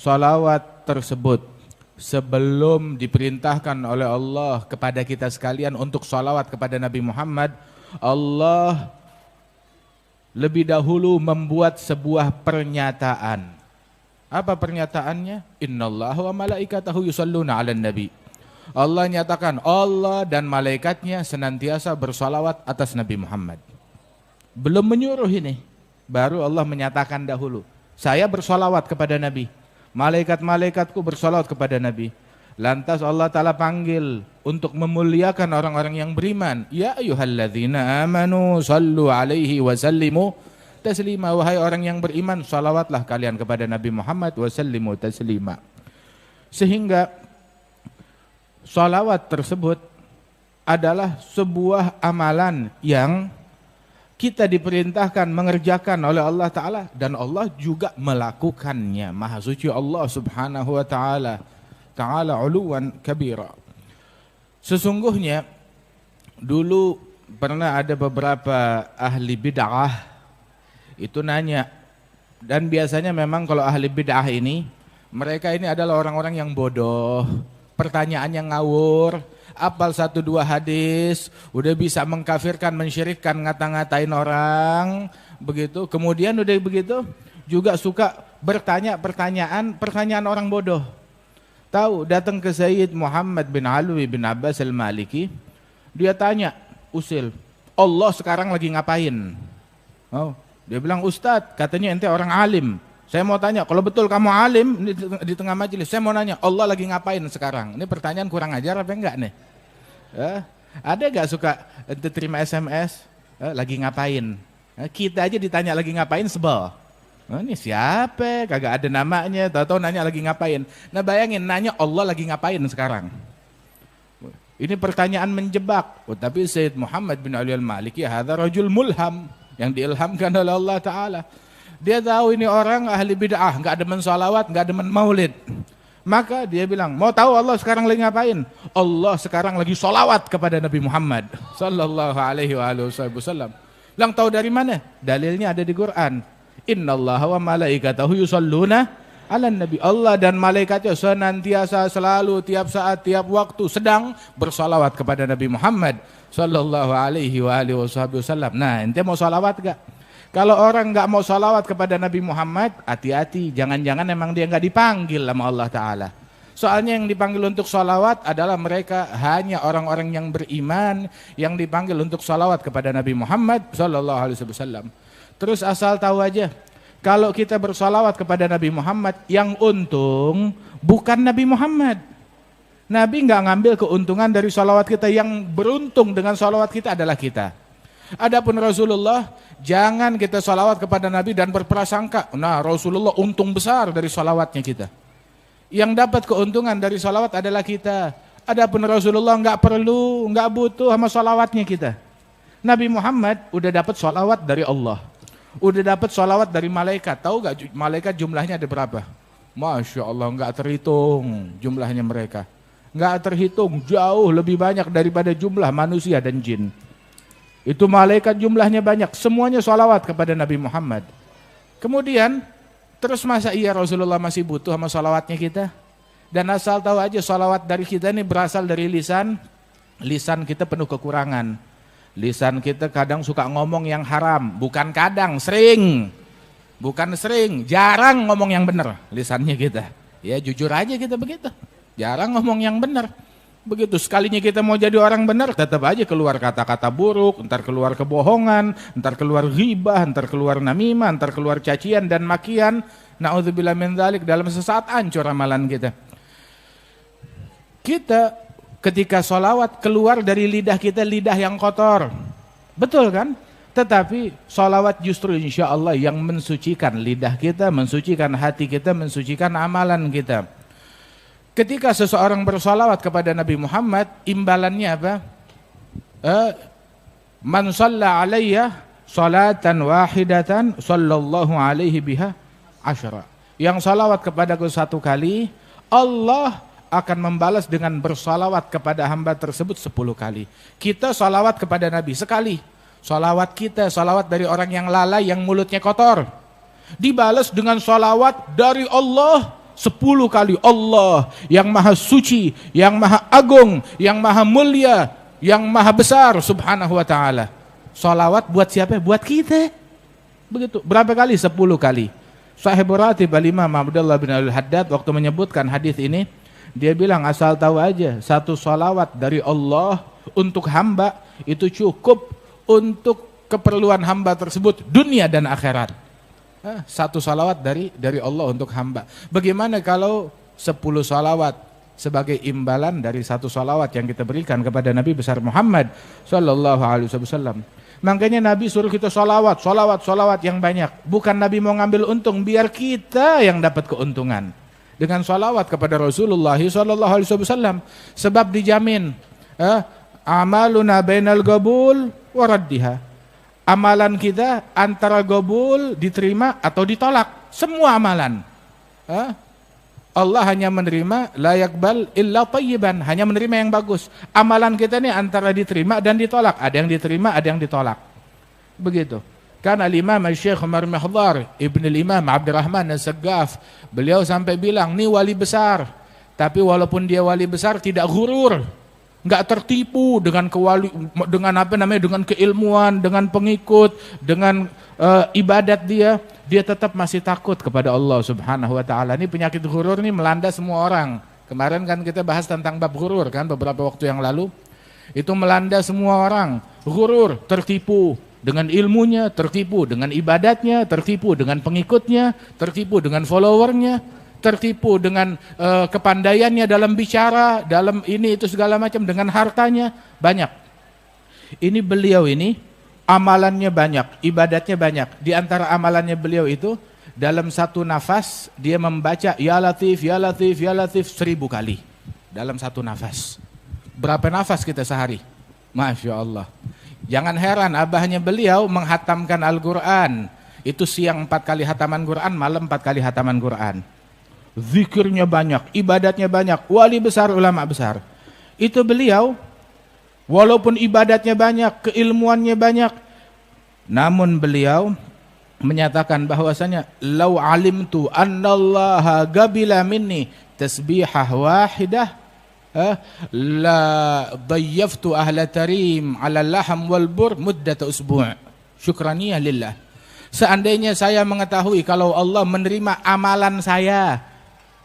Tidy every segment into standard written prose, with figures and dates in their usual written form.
salawat tersebut sebelum diperintahkan oleh Allah kepada kita sekalian untuk salawat kepada Nabi Muhammad, Allah lebih dahulu membuat sebuah pernyataan. Apa pernyataannya? Innallaha wa malaikatahu yusholluna 'alan nabi. Allah nyatakan Allah dan malaikatnya senantiasa bersalawat atas Nabi Muhammad. Belum menyuruh ini, baru Allah menyatakan dahulu, saya bersalawat kepada Nabi, malaikat-malaikatku bersalawat kepada Nabi. Lantas Allah Ta'ala panggil untuk memuliakan orang-orang yang beriman. Ya ayyuhalladzina amanu sallu alaihi wa sallimu taslima. Wahai orang yang beriman, salawatlah kalian kepada Nabi Muhammad wa sallimu taslima. Sehingga salawat tersebut adalah sebuah amalan yang kita diperintahkan mengerjakan oleh Allah Ta'ala, dan Allah juga melakukannya. Maha suci Allah Subhanahu wa Ta'ala, Ta'ala uluwan kabira. Sesungguhnya dulu pernah ada beberapa ahli bid'ah itu nanya, dan biasanya memang kalau ahli bid'ah ini, mereka ini adalah orang-orang yang bodoh, pertanyaannya ngawur, apal 1-2 hadis, udah bisa mengkafirkan, mensyirikkan, ngata-ngatain orang, begitu. Kemudian udah begitu juga suka bertanya pertanyaan orang bodoh. Tahu, datang ke Sayyid Muhammad bin Alwi bin Abbas al-Maliki, dia tanya, usil, Allah sekarang lagi ngapain? Oh, dia bilang, Ustadz, katanya ente orang alim. Saya mau tanya, kalau betul kamu alim di tengah majelis, saya mau nanya, Allah lagi ngapain sekarang? Ini pertanyaan kurang ajar apa enggak nih? Ada gak suka ente terima SMS, lagi ngapain? Kita aja ditanya lagi ngapain sebel. Ini siapa? Kagak ada namanya, tahu-tahu nanya lagi ngapain. Nah bayangin, nanya Allah lagi ngapain sekarang? Ini pertanyaan menjebak. Tapi Sayyid Muhammad bin Ali al-Maliki, hadza rajul mulham, yang diilhamkan oleh Allah Ta'ala. Dia tahu ini orang ahli bid'ah, gak demen salawat, gak demen maulid. Maka dia bilang, mau tahu Allah sekarang lagi ngapain? Allah sekarang lagi salawat kepada Nabi Muhammad sallallahu alaihi wasallam. Lang tahu dari mana? Dalilnya ada di Quran. Innallaha wa malaikatahu yusholluna 'alan nabi. Allah dan malaikatnya senantiasa selalu tiap saat tiap waktu sedang bersalawat kepada Nabi Muhammad sallallahu alaihi wasallam. Nah, ente mau salawat gak? Kalau orang gak mau salawat kepada Nabi Muhammad, hati-hati, jangan-jangan emang dia gak dipanggil sama Allah Ta'ala. Soalnya yang dipanggil untuk salawat adalah mereka hanya orang-orang yang beriman, yang dipanggil untuk salawat kepada Nabi Muhammad sallallahu alaihi wasallam. Terus asal tahu aja, kalau kita bersalawat kepada Nabi Muhammad, yang untung bukan Nabi Muhammad. Nabi nggak ngambil keuntungan dari salawat kita, yang beruntung dengan salawat kita adalah kita. Adapun Rasulullah, jangan kita salawat kepada Nabi dan berprasangka, nah Rasulullah untung besar dari salawatnya kita. Yang dapat keuntungan dari salawat adalah kita. Adapun Rasulullah nggak perlu, nggak butuh sama salawatnya kita. Nabi Muhammad udah dapat salawat dari Allah. Udah dapat salawat dari malaikat. Tahu gak malaikat jumlahnya ada berapa? Masya Allah, gak terhitung jumlahnya mereka. Gak terhitung, jauh lebih banyak daripada jumlah manusia dan jin. Itu malaikat jumlahnya banyak, semuanya salawat kepada Nabi Muhammad. Kemudian, terus masa iya Rasulullah masih butuh sama salawatnya kita? Dan asal tahu aja, salawat dari kita ini berasal dari lisan. Lisan kita penuh kekurangan. Lisan kita kadang suka ngomong yang haram, bukan kadang, sering. Bukan sering, jarang ngomong yang benar lisannya kita. Ya jujur aja kita begitu. Jarang ngomong yang benar. Begitu sekalinya kita mau jadi orang benar, tetap aja keluar kata-kata buruk, ntar keluar kebohongan, ntar keluar ghibah, ntar keluar namimah, ntar keluar cacian dan makian. Na'udzubillah min dzalik, dalam sesaat hancur amalan kita. Kita ketika sholawat keluar dari lidah kita lidah yang kotor, betul kan? Tetapi sholawat justru insya Allah yang mensucikan lidah kita, mensucikan hati kita, mensucikan amalan kita. Ketika seseorang bersholawat kepada Nabi Muhammad, imbalannya apa? Man shalla alayya salatan wahidatan sallallahu alaihi biha asyara. Yang sholawat kepadaku 1 kali, Allah akan membalas dengan bersalawat kepada hamba tersebut 10 kali. Kita salawat kepada Nabi sekali. Salawat kita, salawat dari orang yang lalai, yang mulutnya kotor, dibalas dengan salawat dari Allah 10 kali Allah yang maha suci, yang maha agung, yang maha mulia, yang maha besar subhanahu wa ta'ala. Salawat buat siapa? Buat kita. Begitu. Berapa kali? 10 kali. Sahibul Ratib Al-Imam Abdullah bin Al-Haddad waktu menyebutkan hadis ini, dia bilang asal tahu aja, satu salawat dari Allah untuk hamba itu cukup untuk keperluan hamba tersebut dunia dan akhirat. Satu salawat dari Allah untuk hamba. Bagaimana kalau 10 salawat sebagai imbalan dari satu salawat yang kita berikan kepada Nabi besar Muhammad sallallahu alaihi wasallam. Makanya Nabi suruh kita salawat yang banyak. Bukan Nabi mau ngambil untung, biar kita yang dapat keuntungan dengan salawat kepada Rasulullah sallallahu alaihi wasallam. Sebab dijamin amaluna bainal qabul wa raddiha. Amalan kita antara gobul, diterima atau ditolak. Semua amalan. Allah hanya menerima la yaqbal illa thayyiban, hanya menerima yang bagus. Amalan kita ini antara diterima dan ditolak. Ada yang diterima, ada yang ditolak. Begitu. Kan Al-Imam Syekh Umar Mahdhar Ibn Al-Imam Abdurrahman As-Saggaf, beliau sampai bilang, "Ini wali besar, tapi walaupun dia wali besar tidak ghurur." Enggak tertipu dengan dengan keilmuan, dengan pengikut, dengan ibadat dia tetap masih takut kepada Allah Subhanahu wa taala. Ini penyakit ghurur ini melanda semua orang. Kemarin kan kita bahas tentang bab ghurur kan beberapa waktu yang lalu. Itu melanda semua orang. Ghurur, tertipu dengan ilmunya, tertipu dengan ibadatnya, tertipu dengan pengikutnya, tertipu dengan followernya, tertipu dengan kepandaiannya dalam bicara, dalam ini itu segala macam, dengan hartanya banyak. Ini beliau ini amalannya banyak, ibadatnya banyak. Di antara amalannya beliau itu dalam satu nafas dia membaca ya latif ya latif ya latif 1000 kali dalam satu nafas. Berapa nafas kita sehari? Masya Allah. Jangan heran abahnya beliau menghatamkan Al-Quran. Itu siang 4 kali hataman Quran, malam 4 kali hataman Quran. Zikirnya banyak, ibadatnya banyak, wali besar, ulama besar. Itu beliau, walaupun ibadatnya banyak, keilmuannya banyak, namun beliau menyatakan bahwasanya lau alimtu annallaha gabila minni tasbihah wahidah la dayyaftu ahla tarim ala laham wal bur muddata usbu' syukraniyah lillah. Seandainya saya mengetahui kalau Allah menerima amalan saya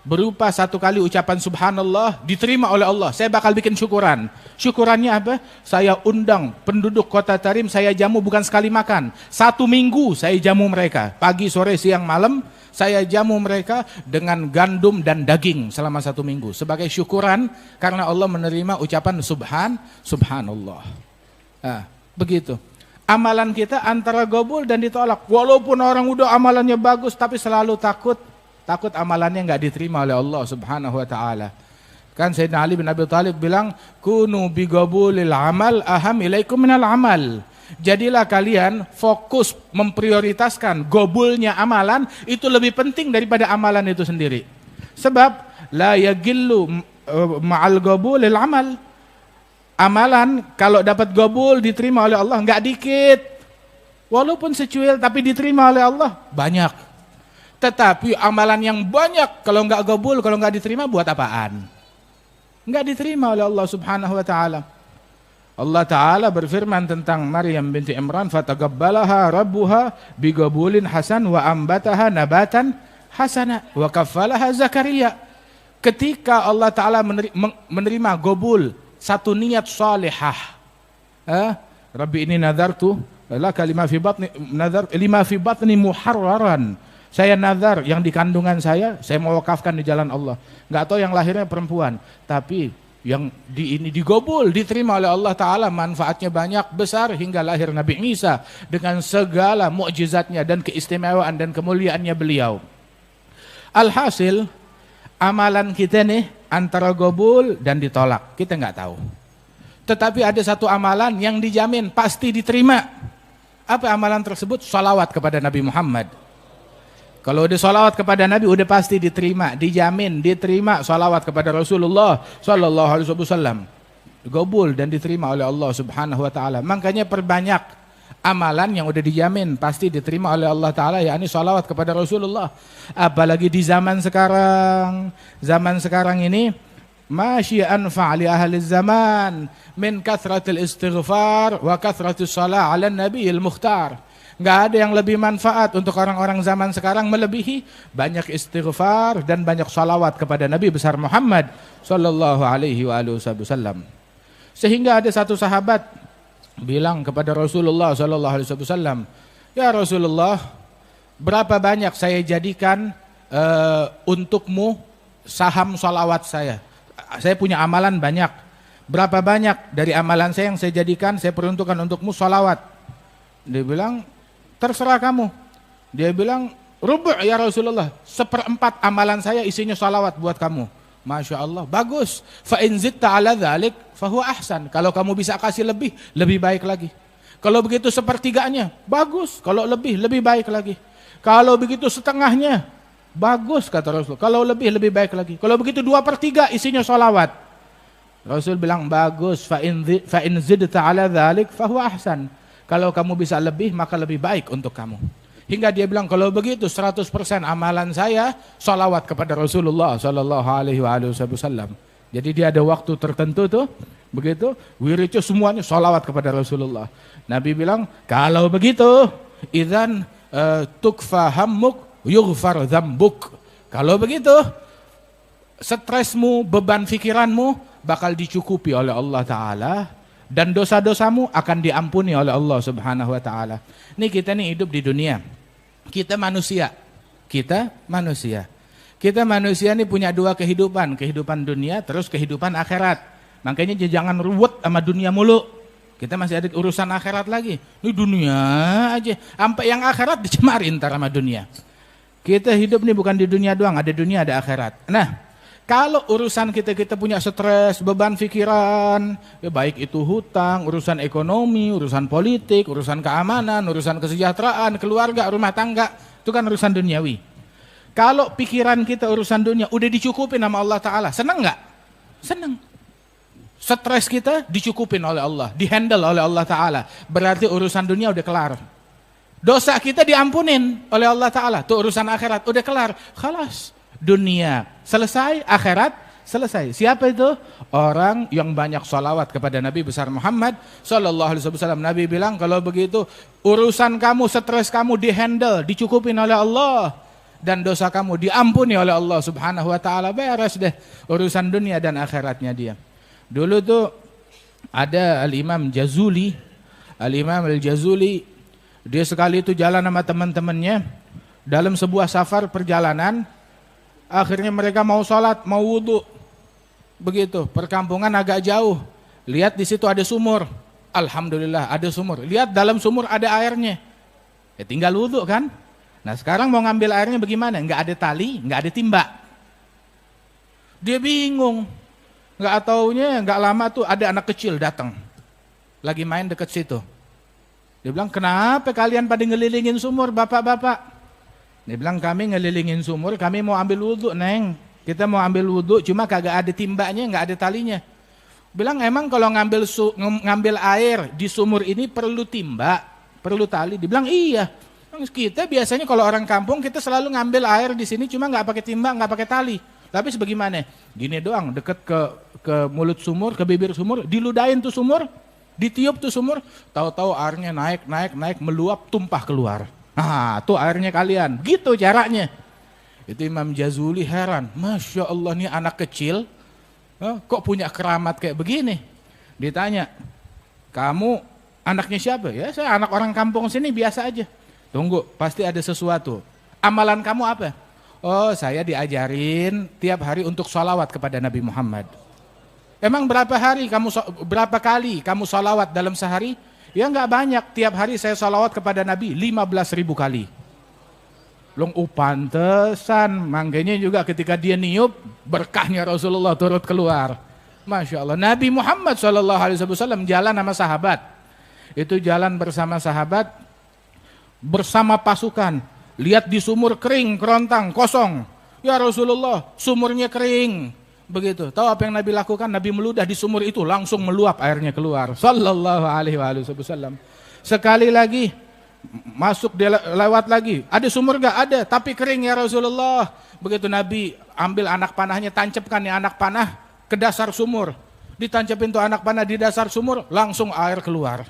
berupa 1 kali ucapan subhanallah diterima oleh Allah, saya bakal bikin syukuran. Syukurannya apa? Saya undang penduduk kota Tarim, saya jamu bukan sekali makan. 1 minggu saya jamu mereka. Pagi, sore, siang, malam saya jamu mereka dengan gandum dan daging selama 1 minggu. Sebagai syukuran karena Allah menerima ucapan subhanallah. Begitu. Amalan kita antara gobul dan ditolak. Walaupun orang udah amalannya bagus tapi selalu takut amalannya enggak diterima oleh Allah Subhanahu wa taala. Kan Sayyidina Ali bin Abi Thalib bilang, "Kunu bi qabulil amal aham ilaikum minal amal." Jadilah kalian fokus memprioritaskan gobulnya amalan itu lebih penting daripada amalan itu sendiri. Sebab la yagillu ma'al qabulil amal. Amalan kalau dapat gobul diterima oleh Allah enggak dikit. Walaupun secuil tapi diterima oleh Allah banyak. Tetapi amalan yang banyak kalau enggak gabul, kalau enggak diterima buat apaan? Enggak diterima oleh Allah Subhanahu wa taala. Allah taala berfirman tentang Maryam binti Imran, fataqabbalaha rabbuha bigabulin hasan wa ambataha nabatan hasana wa kaffalaha Zakaria. Ketika Allah taala menerima gabul satu niat salihah. Rabbi ini nadartu laka lima fi batni muharraran. Saya nazar yang di kandungan saya mau wakafkan di jalan Allah. Enggak tahu yang lahirnya perempuan, tapi yang ini digobul, diterima oleh Allah Ta'ala, manfaatnya banyak, besar, hingga lahir Nabi Isa dengan segala mukjizatnya dan keistimewaan dan kemuliaannya beliau. Alhasil, amalan kita nih antara gobul dan ditolak, kita enggak tahu. Tetapi ada satu amalan yang dijamin pasti diterima. Apa amalan tersebut? Salawat kepada Nabi Muhammad. Kalau udah salawat kepada Nabi udah pasti diterima, dijamin diterima salawat kepada Rasulullah sallallahu alaihi wasallam. Gobul dan diterima oleh Allah Subhanahu wa taala. Makanya perbanyak amalan yang udah dijamin pasti diterima oleh Allah Ta'ala, yakni sholawat kepada Rasulullah. Apalagi di zaman sekarang ini, masyi anfa' li ahli zaman min kathratil istighfar wa kathratis shalah ala nabiyil mukhtar. Nggak ada yang lebih manfaat untuk orang-orang zaman sekarang melebihi banyak istighfar dan banyak salawat kepada Nabi besar Muhammad sallallahu alaihi wasallam. Sehingga ada satu sahabat bilang kepada Rasulullah sallallahu alaihi wasallam, "Ya Rasulullah, berapa banyak saya jadikan untukmu saham salawat saya? Saya punya amalan banyak. Berapa banyak dari amalan saya yang saya jadikan, saya peruntukkan untukmu salawat?" Dia bilang, "Terserah kamu." Dia bilang, "Rubu' ya Rasulullah, 1/4 amalan saya isinya salawat buat kamu." Masya Allah, bagus. Fa in zitta ala dzalik fahuwa ahsan. Kalau kamu bisa kasih lebih baik lagi. Kalau begitu 1/3-nya, bagus. Kalau lebih baik lagi. Kalau begitu setengahnya, bagus kata Rasul. Kalau lebih baik lagi. Kalau begitu 2/3 isinya salawat. Rasul bilang, bagus. Fa in zitta ala dzalik fahuwa ahsan. Kalau kamu bisa lebih, maka lebih baik untuk kamu. Hingga dia bilang, kalau begitu 100% amalan saya sholawat kepada Rasulullah sallallahu alaihi wasallam. Jadi dia ada waktu tertentu tuh, begitu, wiridnya semuanya sholawat kepada Rasulullah. Nabi bilang, kalau begitu, idzan tukfa hammuk yughfar dzambuk. Kalau begitu, stresmu, beban pikiranmu bakal dicukupi oleh Allah Ta'ala. Dan dosa-dosamu akan diampuni oleh Allah Subhanahu wa Ta'ala. Ini kita nih hidup di dunia. Kita manusia ini punya 2 kehidupan. Kehidupan dunia, terus kehidupan akhirat. Makanya jangan ruwet sama dunia mulu. Kita masih ada urusan akhirat lagi. Ini dunia aja. Sampai yang akhirat dicemarin ntar sama dunia. Kita hidup nih bukan di dunia doang. Ada dunia, ada akhirat. Nah, kalau urusan kita punya stres, beban pikiran, ya baik itu hutang, urusan ekonomi, urusan politik, urusan keamanan, urusan kesejahteraan, keluarga, rumah tangga, itu kan urusan duniawi. Kalau pikiran kita urusan dunia udah dicukupin sama Allah Ta'ala, senang nggak? Senang. Stres kita dicukupin oleh Allah, dihandle oleh Allah Ta'ala, berarti urusan dunia udah kelar. Dosa kita diampunin oleh Allah Ta'ala, tuh urusan akhirat udah kelar, khalas. Dunia selesai, akhirat selesai. Siapa itu? Orang yang banyak salawat kepada Nabi besar Muhammad sallallahu alaihi wasallam. Nabi bilang, kalau begitu urusan kamu, stres kamu dihandle, dicukupin oleh Allah, dan dosa kamu diampuni oleh Allah Subhanahu wa Ta'ala. Beres deh urusan dunia dan akhiratnya dia. Dulu tuh ada Al-Imam Jazuli. Al-Imam Al-Jazuli, dia sekali itu jalan sama teman-temannya dalam sebuah safar perjalanan. Akhirnya mereka mau sholat, mau wudhu. Begitu, perkampungan agak jauh. Lihat di situ ada sumur. Alhamdulillah ada sumur. Lihat dalam sumur ada airnya. Ya tinggal wudhu kan. Nah sekarang mau ngambil airnya bagaimana? Nggak ada tali, nggak ada timba. Dia bingung. Nggak taunya, nggak lama tuh ada anak kecil datang. Lagi main deket situ. Dia bilang, kenapa kalian pada ngelilingin sumur bapak-bapak? Dia bilang, kami ngelilingin sumur, kami mau ambil wudhu, Neng. Kita mau ambil wudhu, cuma kagak ada timbanya, nggak ada talinya. Bilang, emang kalau ngambil air di sumur ini perlu timba, perlu tali? Dia bilang, iya. Kita biasanya kalau orang kampung, kita selalu ngambil air di sini, cuma nggak pakai timba, nggak pakai tali. Tapi sebagaimana? Gini doang, deket ke mulut sumur, ke bibir sumur, diludahin tuh sumur, ditiup tuh sumur, tahu-tahu airnya naik, meluap, tumpah keluar. Nah, tuh airnya kalian. Gitu caranya. Itu Imam Jazuli heran. Masya Allah, nih anak kecil kok punya keramat kayak begini. Ditanya, kamu anaknya siapa? Ya saya anak orang kampung sini biasa aja. Tunggu, pasti ada sesuatu. Amalan kamu apa? Oh, saya diajarin tiap hari untuk sholawat kepada Nabi Muhammad. Emang berapa kali kamu sholawat dalam sehari? Ya enggak banyak, tiap hari saya salawat kepada Nabi 15.000 kali. Pantesan, makanya juga ketika dia niup, berkahnya Rasulullah turut keluar. Masya Allah, Nabi Muhammad SAW jalan sama sahabat. Itu jalan bersama sahabat, bersama pasukan. Lihat di sumur kering, kerontang, kosong. Ya Rasulullah, sumurnya kering. Begitu. Tahu apa yang Nabi lakukan? Nabi meludah di sumur itu, langsung meluap airnya keluar. Sallallahu alaihi wasallam. Sekali lagi, masuk dia lewat lagi. Ada sumur gak? Ada, tapi kering ya Rasulullah. Begitu Nabi ambil anak panahnya, tancapkan nih anak panah ke dasar sumur. Ditancapin tuh anak panah di dasar sumur, langsung air keluar.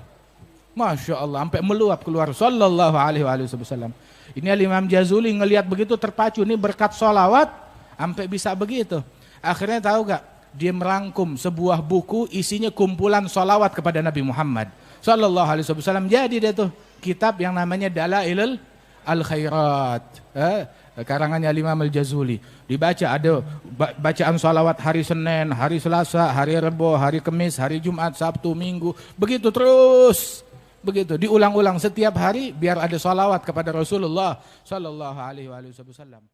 Masya Allah, sampai meluap keluar. Sallallahu alaihi wasallam. Ini Imam Jazuli ngelihat begitu terpacu, ini berkat sholawat, sampai bisa begitu. Akhirnya tahu gak? Dia merangkum sebuah buku isinya kumpulan sholawat kepada Nabi Muhammad Sallallahu alaihi wasallam. Jadi dia tuh kitab yang namanya Dalailul Al-Khairat, karangannya Imam Al-Jazuli. Dibaca, ada bacaan sholawat hari Senin, hari Selasa, hari Rabu, hari Kamis, hari Jumat, Sabtu, Minggu. Begitu terus. Begitu diulang-ulang setiap hari biar ada sholawat kepada Rasulullah Sallallahu alaihi wasallam.